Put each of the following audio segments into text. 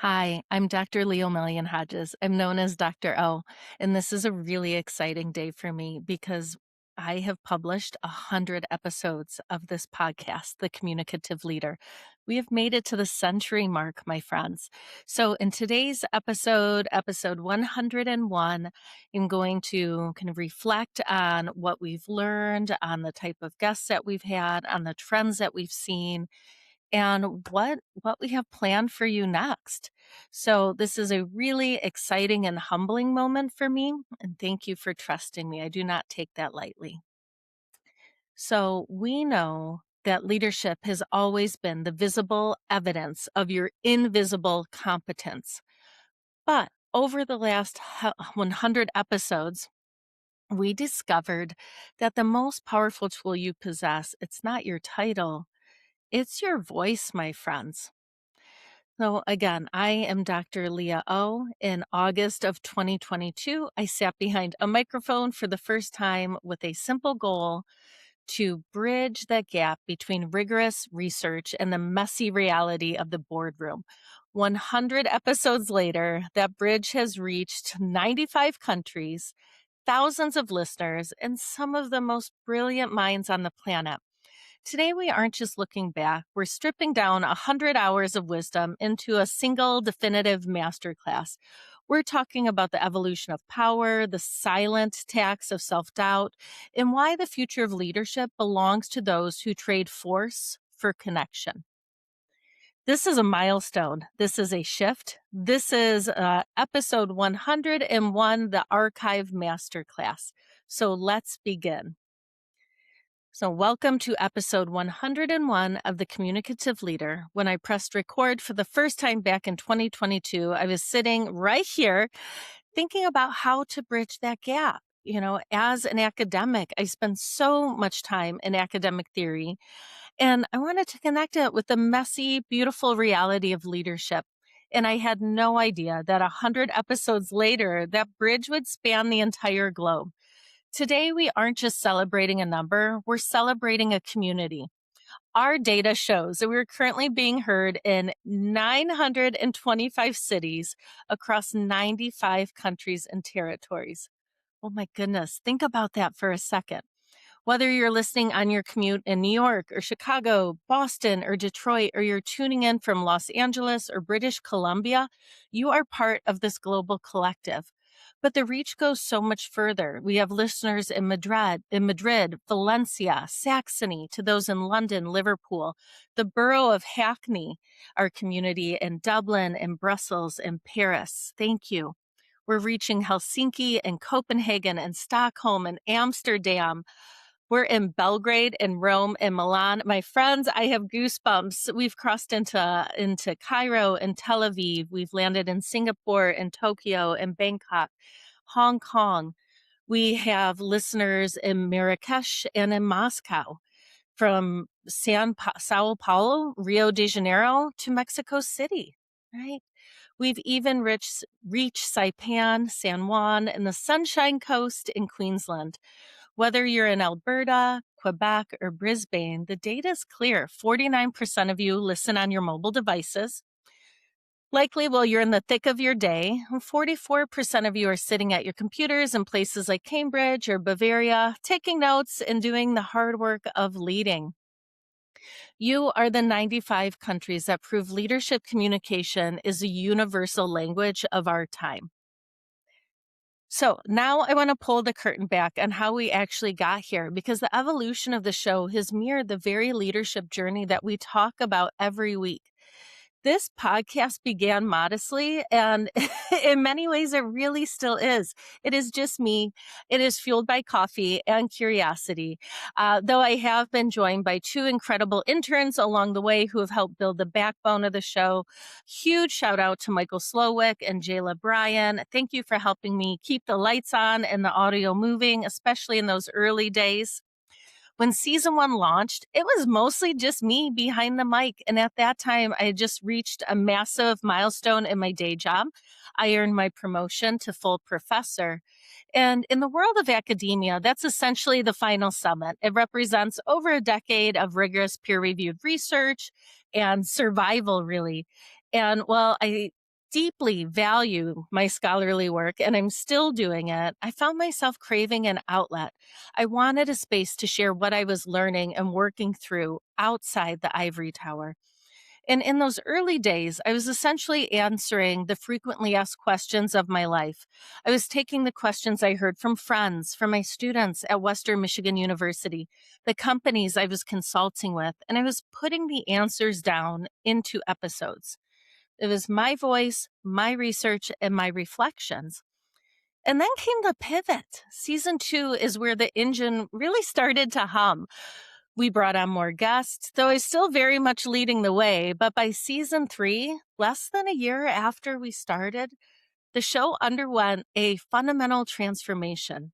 Hi, I'm Dr. Leo Million Hodges. I'm known as Dr. O, and this is a really exciting day for me because I have published 100 episodes of this podcast, The Communicative Leader. We have made it to the century mark, my friends. So, in today's episode 101, I'm going to kind of reflect on what we've learned, on the type of guests that we've had, on the trends that we've seen, and what we have planned for you next. So this is a really exciting and humbling moment for me, and thank you for trusting me. I do not take that lightly. So we know that leadership has always been the visible evidence of your invisible competence. But over the last 100 episodes, we discovered that the most powerful tool you possess, it's not your title, it's your voice, my friends. So again, I am Dr. Leah O. In August of 2022, I sat behind a microphone for the first time with a simple goal to bridge that gap between rigorous research and the messy reality of the boardroom. 100 episodes later, that bridge has reached 95 countries, thousands of listeners, and some of the most brilliant minds on the planet. Today, we aren't just looking back, we're stripping down 100 hours of wisdom into a single definitive masterclass. We're talking about the evolution of power, the silent tax of self doubt, and why the future of leadership belongs to those who trade force for connection. This is a milestone. This is a shift. This is episode 101, the Archive Masterclass. So let's begin. So, welcome to episode 101 of The Communicative Leader. When I pressed record for the first time back in 2022, I was sitting right here thinking about how to bridge that gap. You know, as an academic, I spend so much time in academic theory, and I wanted to connect it with the messy, beautiful reality of leadership. And I had no idea that 100 episodes later, that bridge would span the entire globe. Today, we aren't just celebrating a number, we're celebrating a community. Our data shows that we're currently being heard in 925 cities across 95 countries and territories. Oh my goodness, think about that for a second. Whether you're listening on your commute in New York or Chicago, Boston or Detroit, or you're tuning in from Los Angeles or British Columbia, you are part of this global collective. But the reach goes so much further. We have listeners in Madrid, Valencia, Saxony, to those in London, Liverpool, the borough of Hackney, our community in Dublin and Brussels and Paris. Thank you. We're reaching Helsinki and Copenhagen and Stockholm and Amsterdam. We're in Belgrade and Rome and Milan. My friends, I have goosebumps. We've crossed into Cairo and Tel Aviv. We've landed in Singapore and Tokyo and Bangkok, Hong Kong. We have listeners in Marrakesh and in Moscow, from Sao Paulo, Rio de Janeiro to Mexico City, right? We've even reached Saipan, San Juan, and the Sunshine Coast in Queensland. Whether you're in Alberta, Quebec, or Brisbane, the data is clear. 49% of you listen on your mobile devices. Likely while you're in the thick of your day, 44% of you are sitting at your computers in places like Cambridge or Bavaria, taking notes and doing the hard work of leading. You are the 95 countries that prove leadership communication is a universal language of our time. So now I want to pull the curtain back on how we actually got here, because the evolution of the show has mirrored the very leadership journey that we talk about every week. This podcast began modestly, and in many ways, it really still is. It is just me. It is fueled by coffee and curiosity. Though I have been joined by two incredible interns along the way who have helped build the backbone of the show. Huge shout out to Michael Slowick and Jayla Bryan. Thank you for helping me keep the lights on and the audio moving, especially in those early days. When season one launched, it was mostly just me behind the mic. And at that time, I had just reached a massive milestone in my day job. I earned my promotion to full professor. And in the world of academia, that's essentially the final summit. It represents over a decade of rigorous peer reviewed research and survival, really. And well, deeply value my scholarly work and I'm still doing it, I found myself craving an outlet. I wanted a space to share what I was learning and working through outside the ivory tower. And in those early days, I was essentially answering the frequently asked questions of my life. I was taking the questions I heard from friends, from my students at Western Michigan University, the companies I was consulting with, and I was putting the answers down into episodes. It was my voice, my research, and my reflections. And then came the pivot. Season 2 is where the engine really started to hum. We brought on more guests, though I was still very much leading the way. But by season 3, less than a year after we started, the show underwent a fundamental transformation.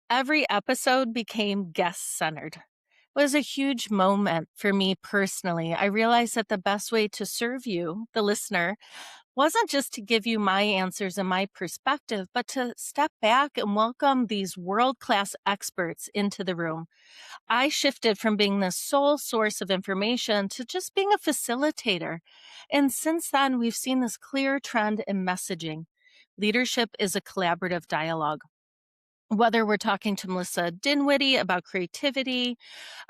Every episode became guest centered. It was a huge moment for me personally. I realized that the best way to serve you, the listener, wasn't just to give you my answers and my perspective, but to step back and welcome these world class experts into the room. I shifted from being the sole source of information to just being a facilitator. And since then, we've seen this clear trend in messaging. Leadership is a collaborative dialogue. Whether we're talking to Melissa Dinwiddie about creativity,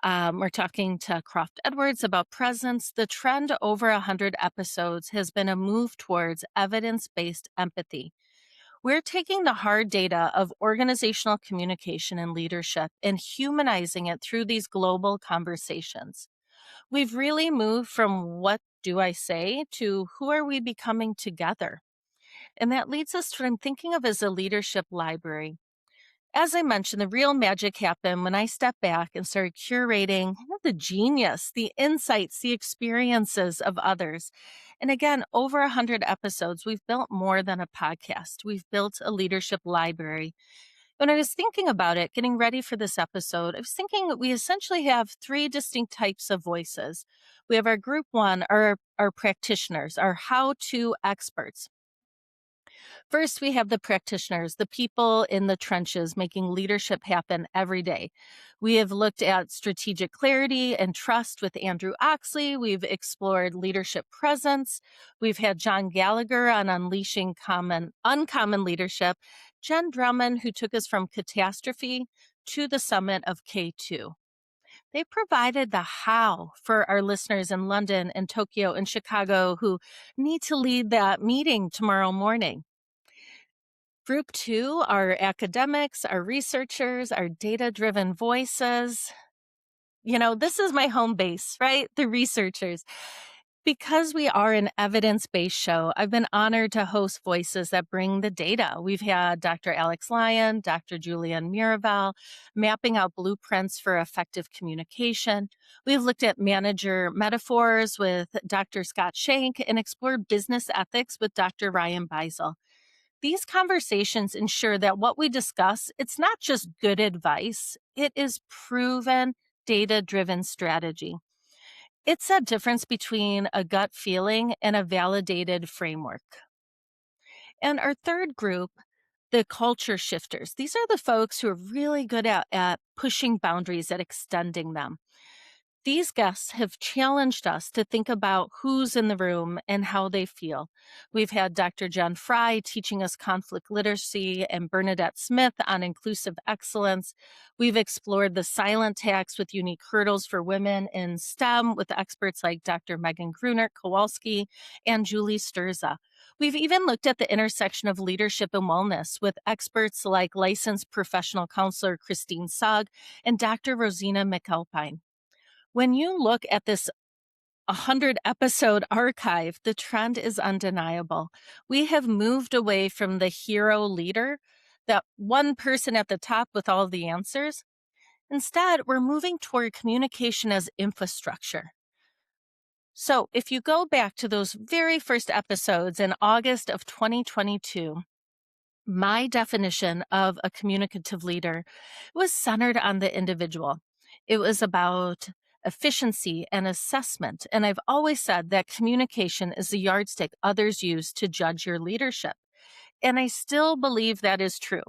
we're talking to Croft Edwards about presence, the trend over 100 episodes has been a move towards evidence based empathy. We're taking the hard data of organizational communication and leadership and humanizing it through these global conversations. We've really moved from what do I say to who are we becoming together? And that leads us to what I'm thinking of as a leadership library. As I mentioned, the real magic happened when I stepped back and started curating the genius, the insights, the experiences of others. And again, over 100 episodes, we've built more than a podcast. We've built a leadership library. When I was thinking about it, getting ready for this episode, I was thinking that we essentially have three distinct types of voices. We have our group one, our practitioners, our how to experts. First, we have the practitioners, the people in the trenches making leadership happen every day. We have looked at strategic clarity and trust with Andrew Oxley. We've explored leadership presence. We've had John Gallagher on unleashing uncommon leadership. Jen Drummond, who took us from catastrophe to the summit of K2. They provided the how for our listeners in London and Tokyo and Chicago who need to lead that meeting tomorrow morning. Group two are academics, our researchers, our data driven voices. This is my home base, right? The researchers. Because we are an evidence based show, I've been honored to host voices that bring the data. We've had Dr. Alex Lyon, Dr. Julian Miraval, mapping out blueprints for effective communication. We've looked at manager metaphors with Dr. Scott Shank and explored business ethics with Dr. Ryan Beisel. These conversations ensure that what we discuss, it's not just good advice, it is proven data-driven strategy. It's a difference between a gut feeling and a validated framework. And our third group, the culture shifters. These are the folks who are really good at pushing boundaries, at extending them. These guests have challenged us to think about who's in the room and how they feel. We've had Dr. Jen Fry teaching us conflict literacy and Bernadette Smith on inclusive excellence. We've explored the silent tax with unique hurdles for women in STEM with experts like Dr. Megan Gruner Kowalski and Julie Sturza. We've even looked at the intersection of leadership and wellness with experts like licensed professional counselor Christine Sugg and Dr. Rosina McAlpine. When you look at this 100 episode archive, the trend is undeniable. We have moved away from the hero leader, that one person at the top with all the answers. Instead, we're moving toward communication as infrastructure. So if you go back to those very first episodes in August of 2022, my definition of a communicative leader was centered on the individual. It was about efficiency and assessment. And I've always said that communication is the yardstick others use to judge your leadership. And I still believe that is true.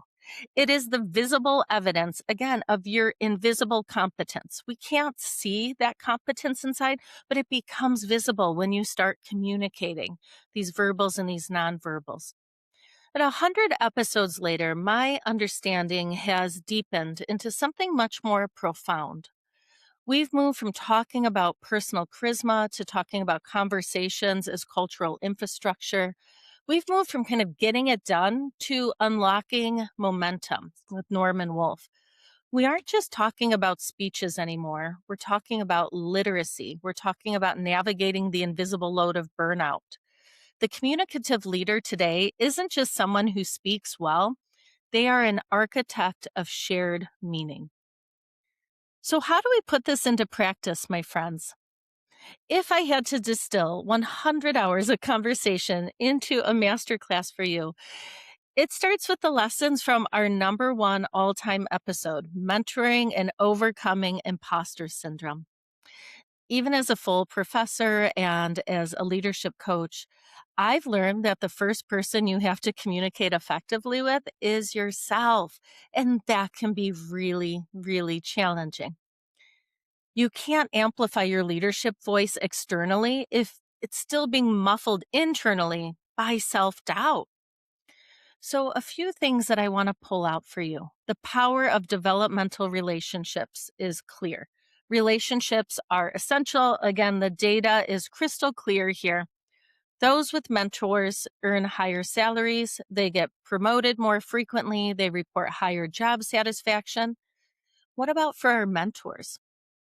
It is the visible evidence, again, of your invisible competence. We can't see that competence inside, but it becomes visible when you start communicating these verbals and these nonverbals. But 100 episodes later, my understanding has deepened into something much more profound. We've moved from talking about personal charisma to talking about conversations as cultural infrastructure. We've moved from kind of getting it done to unlocking momentum with Norman Wolfe. We aren't just talking about speeches anymore. We're talking about literacy. We're talking about navigating the invisible load of burnout. The communicative leader today isn't just someone who speaks well, they are an architect of shared meaning. So, how do we put this into practice, my friends? If I had to distill 100 hours of conversation into a masterclass for you, it starts with the lessons from our number one all time episode, Mentoring and Overcoming Imposter Syndrome. Even as a full professor and as a leadership coach, I've learned that the first person you have to communicate effectively with is yourself. And that can be really, really challenging. You can't amplify your leadership voice externally if it's still being muffled internally by self doubt. So, a few things that I want to pull out for you. The power of developmental relationships is clear. Relationships are essential. Again, the data is crystal clear here. Those with mentors earn higher salaries, they get promoted more frequently, they report higher job satisfaction. What about for our mentors?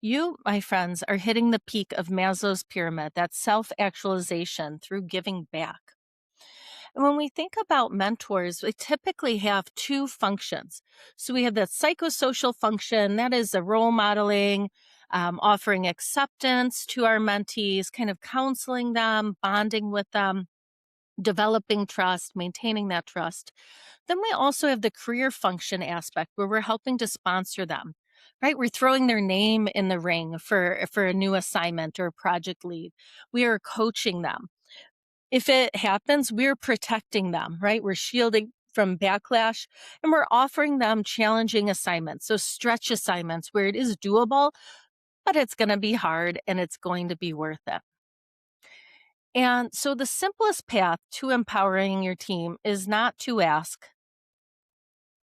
You, my friends, are hitting the peak of Maslow's pyramid, that self actualization through giving back. And when we think about mentors, we typically have two functions. So we have the psychosocial function, that is the role modeling, offering acceptance to our mentees, kind of counseling them, bonding with them, developing trust, maintaining that trust. Then we also have the career function aspect where we're helping to sponsor them. Right? We're throwing their name in the ring for a new assignment or project lead. We are coaching them. If it happens, we're protecting them, right? We're shielding from backlash and we're offering them challenging assignments. So stretch assignments where it is doable, but it's going to be hard and it's going to be worth it. And so the simplest path to empowering your team is not to ask,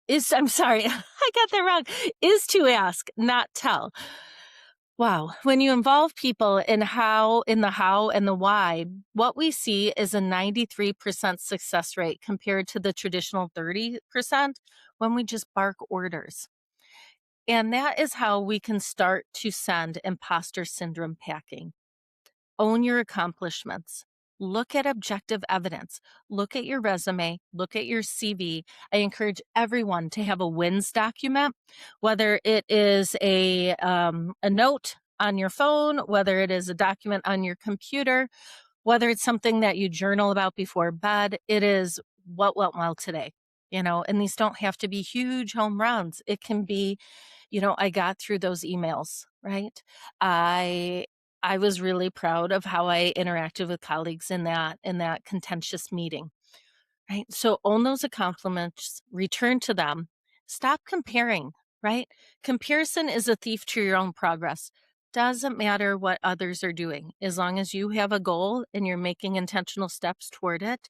I'm sorry, I got that wrong, is to ask, not tell. Wow. When you involve people in the how and the why, what we see is a 93% success rate compared to the traditional 30% when we just bark orders. And that is how we can start to send imposter syndrome packing. Own your accomplishments. Look at objective evidence. Look at your resume. Look at your CV. I encourage everyone to have a wins document, whether it is a note on your phone, whether it is a document on your computer, whether it's something that you journal about before bed. It is what went well today. And these don't have to be huge home runs. It can be, I got through those emails, right? I I was really proud of how I interacted with colleagues in that contentious meeting, right? So own those accomplishments, return to them, stop comparing, right? Comparison is a thief to your own progress. Doesn't matter what others are doing. As long as you have a goal and you're making intentional steps toward it,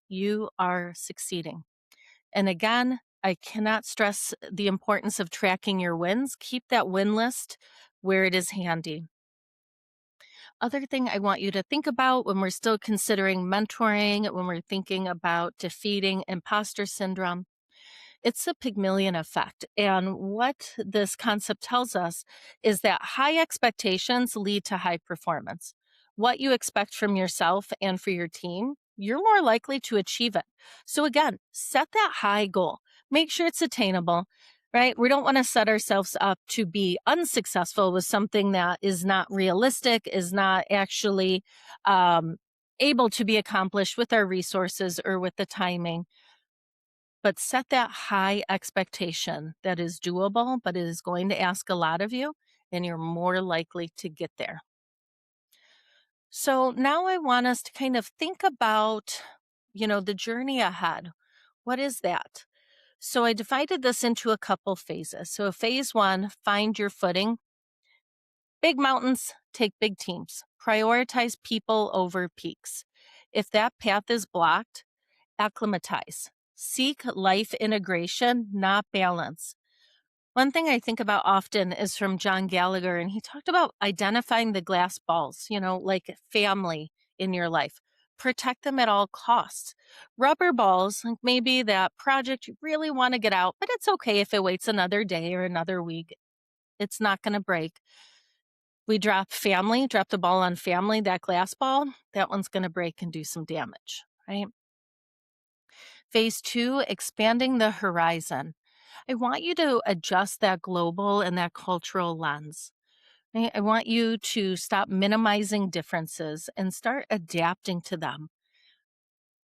you are succeeding. And again, I cannot stress the importance of tracking your wins. Keep that win list where it is handy. Other thing I want you to think about when we're still considering mentoring, when we're thinking about defeating imposter syndrome, it's the Pygmalion effect. And what this concept tells us is that high expectations lead to high performance. What you expect from yourself and for your team, you're more likely to achieve it. So, again, set that high goal, make sure it's attainable. Right? We don't want to set ourselves up to be unsuccessful with something that is not realistic, is not actually um, able to be accomplished with our resources or with the timing, but set that high expectation that is doable, but it is going to ask a lot of you, and you're more likely to get there. So now I want us to kind of think about, the journey ahead. What is that? So I divided this into a couple phases. So phase one, find your footing. Big mountains, take big teams. Prioritize people over peaks. If that path is blocked, acclimatize. Seek life integration, not balance. One thing I think about often is from John Gallagher, and he talked about identifying the glass balls, like family in your life. Protect them at all costs. Rubber balls, like maybe that project you really want to get out, but it's okay if it waits another day or another week. It's not going to break. We drop family, drop the ball on family, that glass ball, that one's going to break and do some damage, right? Phase two, expanding the horizon. I want you to adjust that global and that cultural lens. Right? I want you to stop minimizing differences and start adapting to them.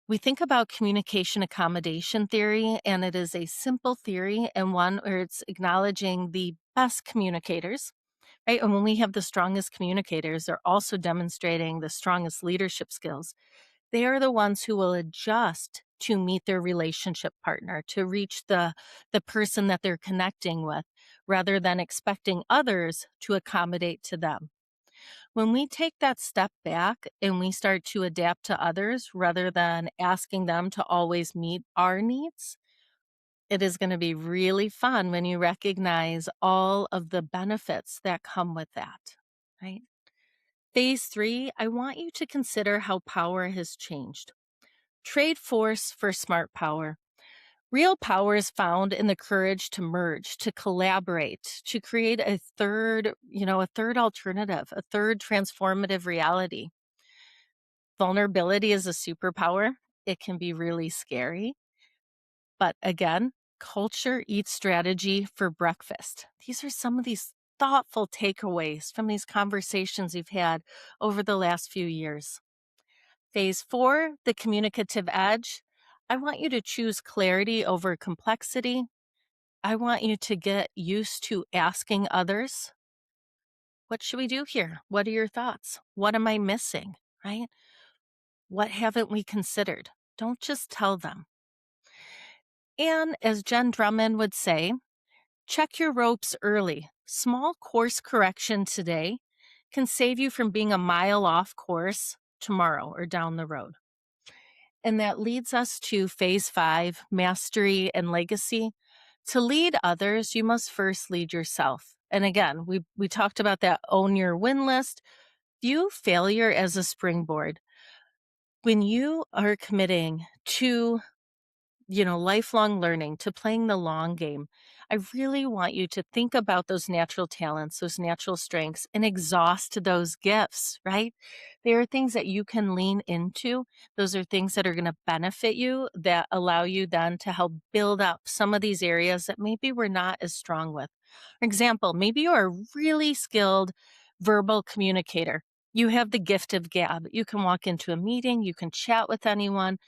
We think about communication accommodation theory, and it is a simple theory and one where it's acknowledging the best communicators, right? And when we have the strongest communicators, they're also demonstrating the strongest leadership skills. They are the ones who will adjust to meet their relationship partner, to reach the person that they're connecting with, rather than expecting others to accommodate to them. When we take that step back and we start to adapt to others rather than asking them to always meet our needs, it is going to be really fun when you recognize all of the benefits that come with that, right? Phase three, I want you to consider how power has changed. Trade force for smart power. Real power is found in the courage to merge, to collaborate, to create a third alternative, a third transformative reality. Vulnerability is a superpower. It can be really scary. But again, culture eats strategy for breakfast. These are some of these thoughtful takeaways from these conversations we've had over the last few years. Phase four, the communicative edge. I want you to choose clarity over complexity. I want you to get used to asking others, what should we do here? What are your thoughts? What am I missing? Right? What haven't we considered? Don't just tell them. And as Jen Drummond would say, check your ropes early. Small course correction today can save you from being a mile off course tomorrow or down the road. And that leads us to phase five, mastery and legacy. To lead others, you must first lead yourself. And again, we talked about that own your win list. View failure as a springboard. When you are committing to lifelong learning, to playing the long game, I really want you to think about those natural talents, those natural strengths, and exhaust those gifts, right? They are things that you can lean into. Those are things that are going to benefit you, that allow you then to help build up some of these areas that maybe we're not as strong with. For example, maybe you're a really skilled verbal communicator. You have the gift of gab. You can walk into a meeting, you can chat with anyone.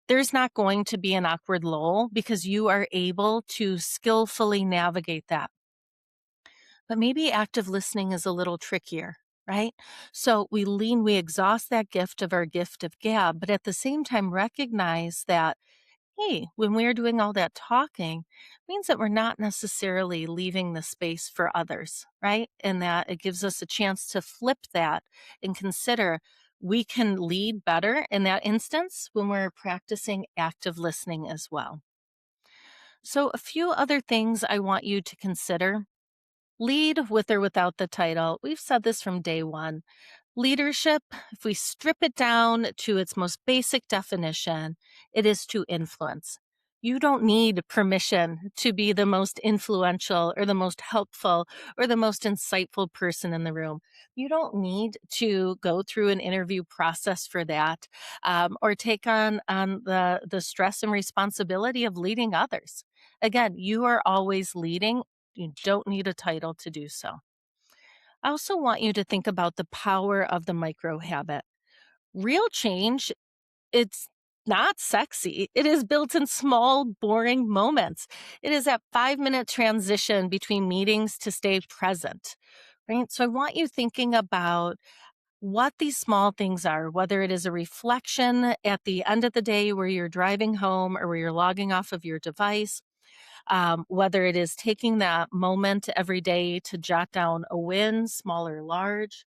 There's not going to be an awkward lull because you are able to skillfully navigate that. But maybe active listening is a little trickier, right? So we exhaust that gift of our gift of gab, but at the same time recognize that, hey, when we're doing all that talking, means that we're not necessarily leaving the space for others, right? And that it gives us a chance to flip that and consider we can lead better in that instance when we're practicing active listening as well. So, a few other things I want you to consider. Lead with or without the title. We've said this from day one. Leadership, if we strip it down to its most basic definition, it is to influence. You don't need permission to be the most influential or the most helpful or the most insightful person in the room. You don't need to go through an interview process for that, or take on the stress and responsibility of leading others. Again, you are always leading. You don't need a title to do so. I also want you to think about the power of the micro habit. Real change, it's not sexy. It is built in small, boring moments. It is that 5-minute transition between meetings to stay present, right? So I want you thinking about what these small things are, whether it is a reflection at the end of the day where you're driving home or where you're logging off of your device. whether it is taking that moment every day to jot down a win, small or large,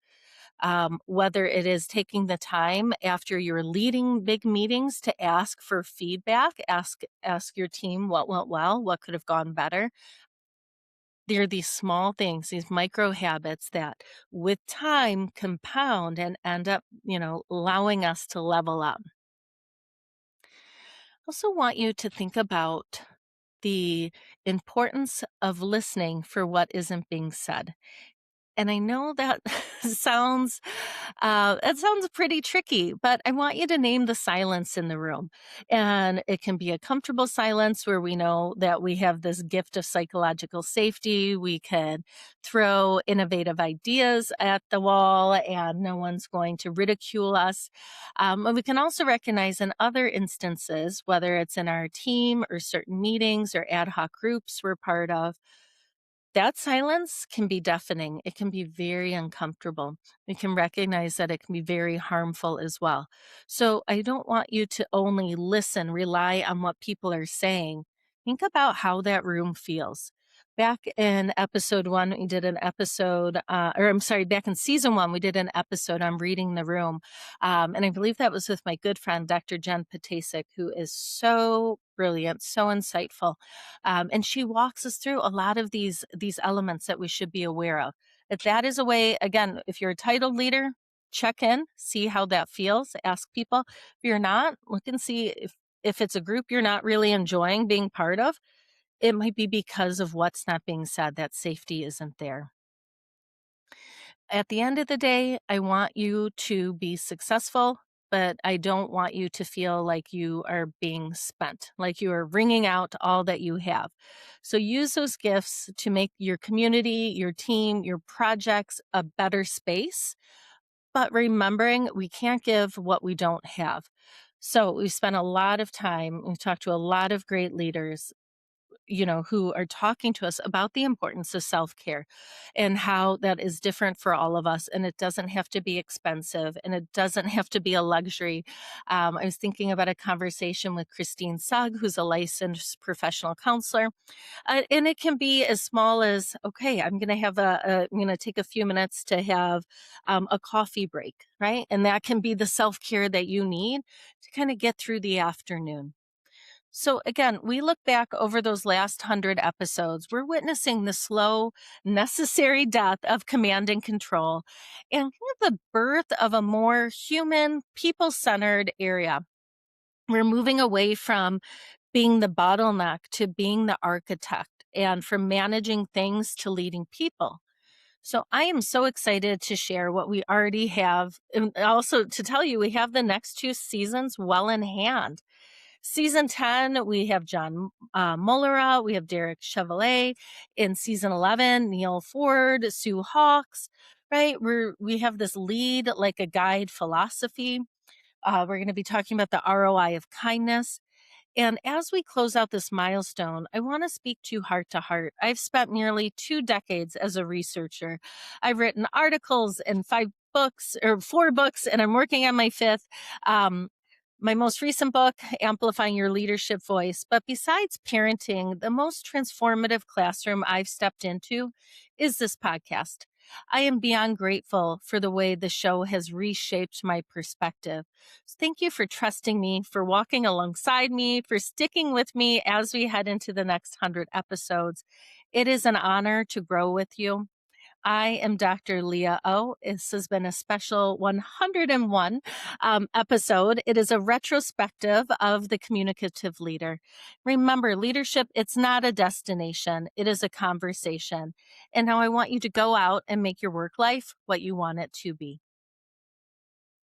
whether it is taking the time after you're leading big meetings to ask for feedback, ask your team what went well, what could have gone better. There are these small things, these micro habits that with time compound and end up, allowing us to level up. I also want you to think about the importance of listening for what isn't being said. And I know that sounds pretty tricky, but I want you to name the silence in the room. And it can be a comfortable silence where we know that we have this gift of psychological safety. We can throw innovative ideas at the wall and no one's going to ridicule us. And we can also recognize in other instances, whether it's in our team or certain meetings or ad hoc groups we're part of, that silence can be deafening. It can be very uncomfortable. We can recognize that it can be very harmful as well. So I don't want you to only listen, rely on what people are saying. Think about how that room feels. Back in episode one, we did an episode, or I'm sorry, back in season one, we did an episode on reading the room. And I believe that was with my good friend, Dr. Jen Patasic, who is so brilliant, so insightful. And she walks us through a lot of these elements that we should be aware of. If that is a way, again, if you're a titled leader, check in, see how that feels, ask people. If you're not, look and see if it's a group you're not really enjoying being part of, it might be because of what's not being said, that safety isn't there. At the end of the day, I want you to be successful, but I don't want you to feel like you are being spent, like you are wringing out all that you have. So use those gifts to make your community, your team, your projects a better space. But remembering we can't give what we don't have. So we spent a lot of time, we talked to a lot of great leaders, who are talking to us about the importance of self-care and how that is different for all of us. And it doesn't have to be expensive and it doesn't have to be a luxury. I was thinking about a conversation with Christine Sugg, who's a licensed professional counselor. And it can be as small as, okay, I'm going to I'm going to take a few minutes to have a coffee break, right? And that can be the self-care that you need to kind of get through the afternoon. So again, we look back over those last 100 episodes, we're witnessing the slow, necessary death of command and control and the birth of a more human, people-centered area. We're moving away from being the bottleneck to being the architect and from managing things to leading people. So I am so excited to share what we already have and also to tell you we have the next two seasons well in hand. Season 10, we have John Mullera, we have Derek Chevalier. In season 11, Neil Ford, Sue Hawks, right? We have this lead like a guide philosophy. We're going to be talking about the ROI of kindness. And as we close out this milestone, I want to speak to you heart to heart. I've spent nearly 2 decades as a researcher. I've written articles and 5 books or 4 books, and I'm working on my fifth. My most recent book, Amplifying Your Leadership Voice. But besides parenting, the most transformative classroom I've stepped into is this podcast. I am beyond grateful for the way the show has reshaped my perspective. So thank you for trusting me, for walking alongside me, for sticking with me as we head into the next 100 episodes. It is an honor to grow with you. I am Dr. Leah O. This has been a special 101 episode. It is a retrospective of the communicative leader. Remember, leadership, it's not a destination, it is a conversation. And now I want you to go out and make your work life what you want it to be.